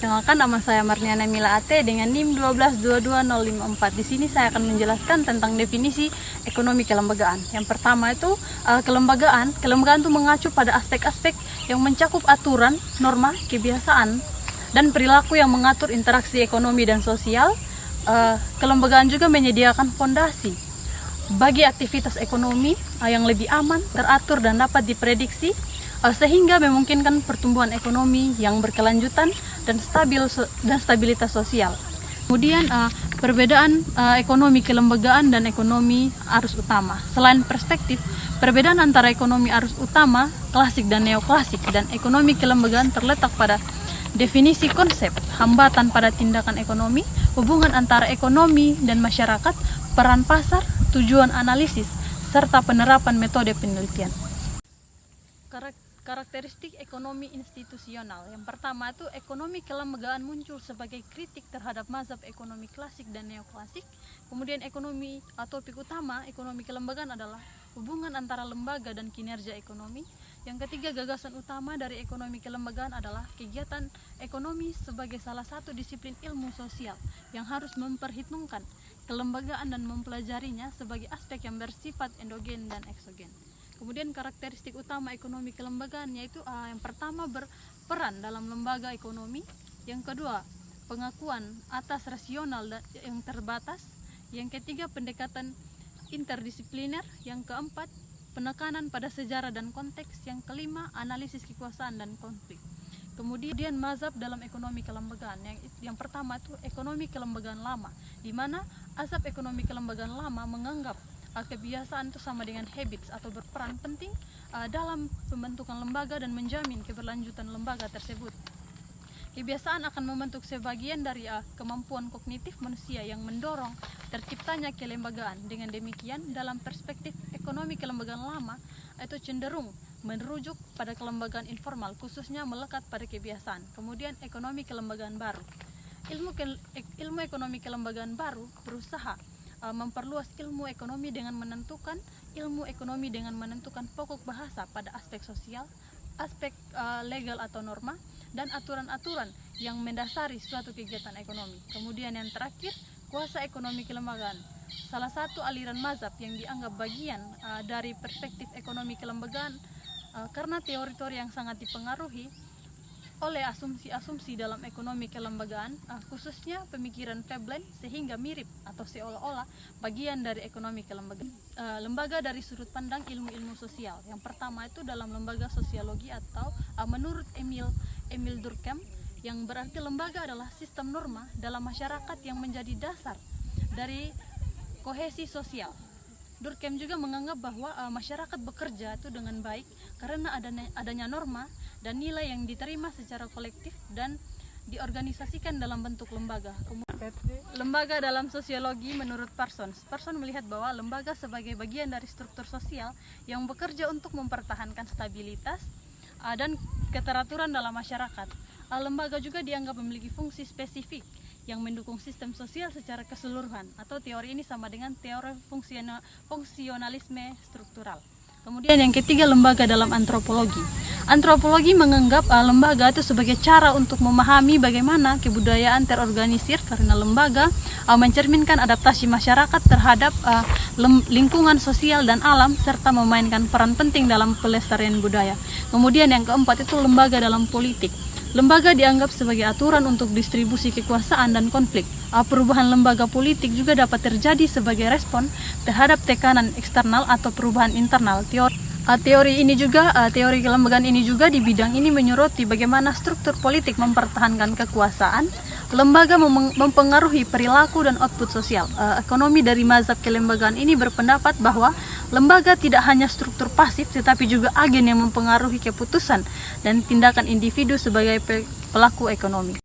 Perkenalkan, nama saya Marniana Mila Ate dengan NIM 1222054. Di sini saya akan menjelaskan tentang definisi ekonomi kelembagaan. Yang pertama itu kelembagaan. Kelembagaan itu mengacu pada aspek-aspek yang mencakup aturan, norma, kebiasaan, dan perilaku yang mengatur interaksi ekonomi dan sosial. Kelembagaan juga menyediakan fondasi bagi aktivitas ekonomi yang lebih aman, teratur, dan dapat diprediksi, sehingga memungkinkan pertumbuhan ekonomi yang berkelanjutan dan stabilitas sosial. Kemudian perbedaan ekonomi kelembagaan dan ekonomi arus utama. Selain perspektif, perbedaan antara ekonomi arus utama, klasik dan neoklasik, dan ekonomi kelembagaan terletak pada definisi konsep, hambatan pada tindakan ekonomi, hubungan antara ekonomi dan masyarakat, peran pasar, tujuan analisis, serta penerapan metode penelitian. Karakteristik ekonomi institusional. Yang pertama itu ekonomi kelembagaan muncul sebagai kritik terhadap mazhab ekonomi klasik dan neoklasik. Kemudian topik utama ekonomi kelembagaan adalah hubungan antara lembaga dan kinerja ekonomi. Yang ketiga, gagasan utama dari ekonomi kelembagaan adalah kegiatan ekonomi sebagai salah satu disiplin ilmu sosial yang harus memperhitungkan kelembagaan dan mempelajarinya sebagai aspek yang bersifat endogen dan eksogen. Kemudian karakteristik utama ekonomi kelembagaan yaitu yang pertama, berperan dalam lembaga ekonomi. Yang kedua, pengakuan atas rasional yang terbatas. Yang ketiga, pendekatan interdisipliner. Yang keempat, penekanan pada sejarah dan konteks. Yang kelima, analisis kekuasaan dan konflik. Kemudian mazhab dalam ekonomi kelembagaan. Yang pertama itu ekonomi kelembagaan lama, di mana azab ekonomi kelembagaan lama menganggap kebiasaan itu sama dengan habits atau berperan penting dalam pembentukan lembaga dan menjamin keberlanjutan lembaga tersebut. Kebiasaan akan membentuk sebagian dari kemampuan kognitif manusia yang mendorong terciptanya kelembagaan. Dengan demikian, dalam perspektif ekonomi kelembagaan lama itu cenderung merujuk pada kelembagaan informal, khususnya melekat pada kebiasaan. Kemudian ekonomi kelembagaan baru. Ilmu ekonomi kelembagaan baru berusaha memperluas ilmu ekonomi dengan menentukan pokok bahasa pada aspek sosial, aspek legal atau norma, dan aturan-aturan yang mendasari suatu kegiatan ekonomi. Kemudian yang terakhir, kuasa ekonomi kelembagaan. Salah satu aliran mazhab yang dianggap bagian dari perspektif ekonomi kelembagaan karena teori-teori yang sangat dipengaruhi oleh asumsi-asumsi dalam ekonomi kelembagaan, khususnya pemikiran Veblen, sehingga mirip atau seolah-olah bagian dari ekonomi kelembagaan. Lembaga dari sudut pandang ilmu-ilmu sosial. Yang pertama itu dalam lembaga sosiologi atau menurut Emil Durkheim, yang berarti lembaga adalah sistem norma dalam masyarakat yang menjadi dasar dari kohesi sosial. Durkheim juga menganggap bahwa masyarakat bekerja itu dengan baik karena adanya norma dan nilai yang diterima secara kolektif dan diorganisasikan dalam bentuk lembaga. Lembaga dalam sosiologi menurut Parsons melihat bahwa lembaga sebagai bagian dari struktur sosial yang bekerja untuk mempertahankan stabilitas dan keteraturan dalam masyarakat. Lembaga juga dianggap memiliki fungsi spesifik yang mendukung sistem sosial secara keseluruhan, atau teori ini sama dengan teori fungsionalisme struktural. Kemudian yang ketiga, lembaga dalam antropologi. Antropologi menganggap lembaga itu sebagai cara untuk memahami bagaimana kebudayaan terorganisir, karena lembaga mencerminkan adaptasi masyarakat terhadap lingkungan sosial dan alam, serta memainkan peran penting dalam pelestarian budaya. Kemudian yang keempat itu lembaga dalam politik. Lembaga dianggap sebagai aturan untuk distribusi kekuasaan dan konflik. Perubahan lembaga politik juga dapat terjadi sebagai respon terhadap tekanan eksternal atau perubahan internal. Teori kelembagaan ini juga di bidang ini menyoroti bagaimana struktur politik mempertahankan kekuasaan. Lembaga mempengaruhi perilaku dan output sosial. Ekonomi dari mazhab kelembagaan ini berpendapat bahwa lembaga tidak hanya struktur pasif, tetapi juga agen yang mempengaruhi keputusan dan tindakan individu sebagai pelaku ekonomi.